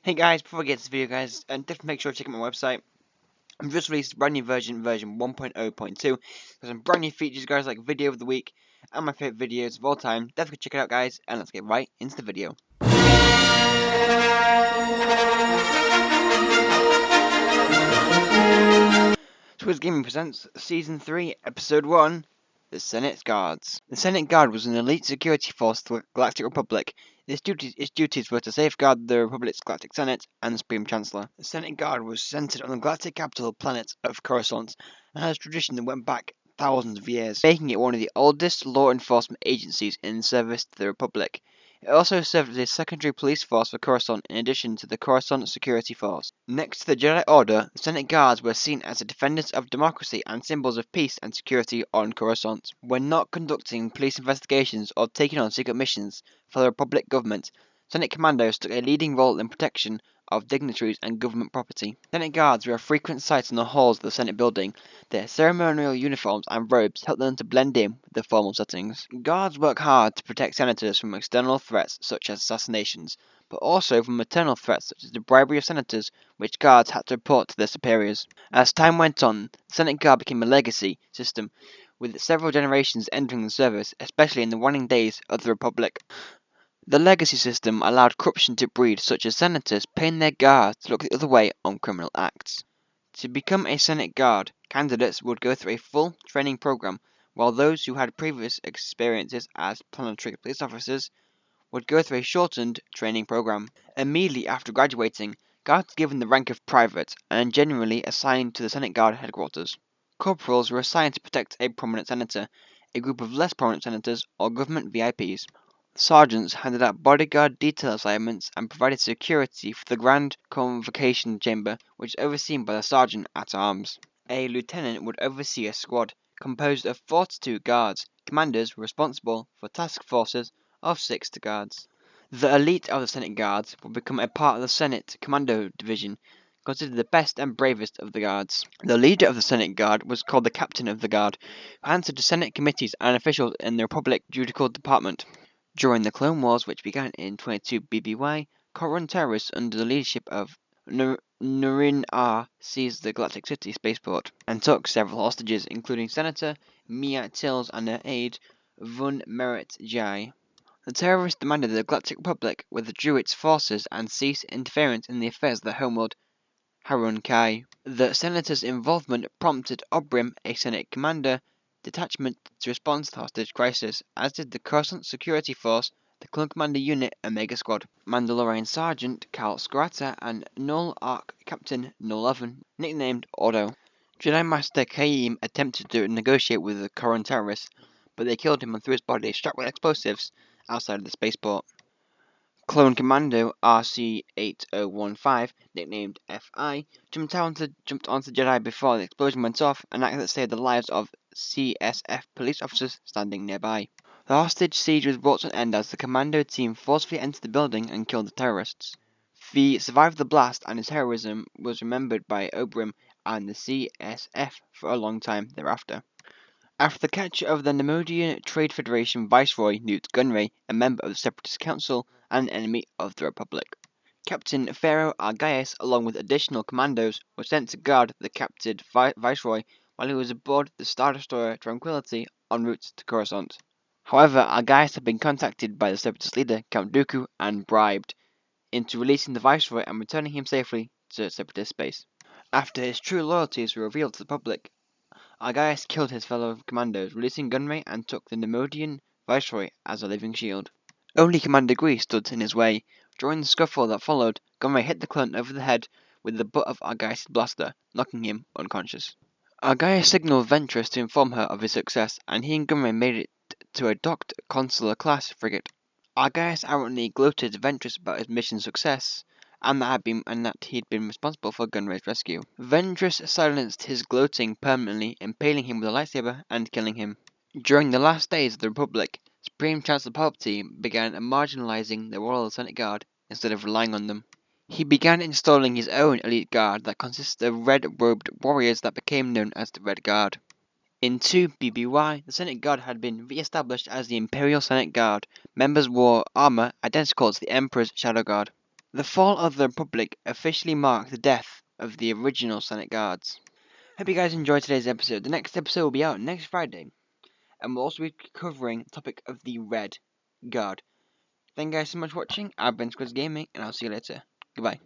Hey guys, before I get to this video guys, definitely make sure to check out my website. I've just released a brand new version 1.0.2. There's some brand new features guys, like video of the week and my favourite videos of all time. Definitely check it out guys, and let's get right into the video. Squidzz Gaming presents Season 3, Episode 1, The Senate Guards. The Senate Guard was an elite security force to the Galactic Republic. Its duties were to safeguard the Republic's Galactic Senate and the Supreme Chancellor. The Senate Guard was centered on the galactic capital planet of Coruscant and has a tradition that went back thousands of years, making it one of the oldest law enforcement agencies in service to the Republic. It also served as a secondary police force for Coruscant in addition to the Coruscant Security Force. Next to the Jedi Order, the Senate Guards were seen as the defenders of democracy and symbols of peace and security on Coruscant. When not conducting police investigations or taking on secret missions for the Republic government, Senate Commandos took a leading role in protection of dignitaries and government property. Senate Guards were a frequent sight in the halls of the Senate building. Their ceremonial uniforms and robes helped them to blend in with the formal settings. Guards work hard to protect senators from external threats such as assassinations, but also from internal threats such as the bribery of senators, which guards had to report to their superiors. As time went on, the Senate Guard became a legacy system, with several generations entering the service, especially in the waning days of the Republic. The legacy system allowed corruption to breed, such as senators paying their guards to look the other way on criminal acts. To become a Senate Guard, candidates would go through a full training program, while those who had previous experiences as planetary police officers would go through a shortened training program. Immediately after graduating, guards were given the rank of private and generally assigned to the Senate Guard headquarters. Corporals were assigned to protect a prominent senator, a group of less prominent senators, or government VIPs. Sergeants handed out bodyguard detail assignments and provided security for the Grand Convocation Chamber, which is overseen by the Sergeant at Arms. A lieutenant would oversee a squad composed of 42 guards. Commanders were responsible for task forces of 6 guards. The elite of the Senate Guards would become a part of the Senate Commando Division, considered the best and bravest of the guards. The leader of the Senate Guard was called the Captain of the Guard, who answered to Senate committees and officials in the Republic Judicial Department. During the Clone Wars, which began in 22 BBY, Corran terrorists under the leadership of Nurin R seized the Galactic City spaceport and took several hostages, including Senator Mia Tills and her aide Vun Meret Jai. The terrorists demanded the Galactic Republic withdrew its forces and cease interference in the affairs of the homeworld Harun Kai. The senator's involvement prompted Obrim, a Senate commander, detachment to respond to the hostage crisis, as did the Coruscant Security Force, the Clone Commander Unit, Omega Squad, Mandalorian Sergeant Cal Scarata, and Null Arc Captain 011, nicknamed Auto. Jedi Master Kaim attempted to negotiate with the Corran terrorists, but they killed him and threw his body strapped with explosives outside of the spaceport. Clone Commando RC-8015, nicknamed FI, jumped onto the Jedi before the explosion went off, an act that saved the lives of CSF police officers standing nearby. The hostage siege was brought to an end as the commando team forcefully entered the building and killed the terrorists. He survived the blast, and his heroism was remembered by Obrim and the CSF for a long time thereafter. After the capture of the Nemodian Trade Federation Viceroy Newt Gunray, a member of the Separatist Council and an enemy of the Republic, Captain Pharaoh Argaius, along with additional commandos, was sent to guard the captured Viceroy while he was aboard the Star Destroyer Tranquility en route to Coruscant. However, Argaius had been contacted by the Separatist leader, Count Dooku, and bribed into releasing the Viceroy and returning him safely to Separatist space. After his true loyalties were revealed to the public, Argaius killed his fellow commandos, releasing Gunray, and took the Nemodian Viceroy as a living shield. Only Commander Grease stood in his way. During the scuffle that followed, Gunray hit the clone over the head with the butt of Argaius' blaster, knocking him unconscious. Argaius signaled Ventress to inform her of his success, and he and Gunray made it to a docked Consular-class frigate. Argaius arrogantly gloated to Ventress about his mission's success, and that he'd been responsible for Gunray's rescue. Ventress silenced his gloating permanently, impaling him with a lightsaber and killing him. During the last days of the Republic, Supreme Chancellor Palpatine began marginalizing the Royal Senate Guard instead of relying on them. He began installing his own elite guard that consisted of red-robed warriors that became known as the Red Guard. In 2 BBY, the Senate Guard had been re-established as the Imperial Senate Guard. Members wore armor identical to the Emperor's Shadow Guard. The fall of the Republic officially marked the death of the original Senate Guards. Hope you guys enjoyed today's episode. The next episode will be out next Friday, and we'll also be covering the topic of the Red Guard. Thank you guys so much for watching. I've been Squidzz Gaming, and I'll see you later. Goodbye.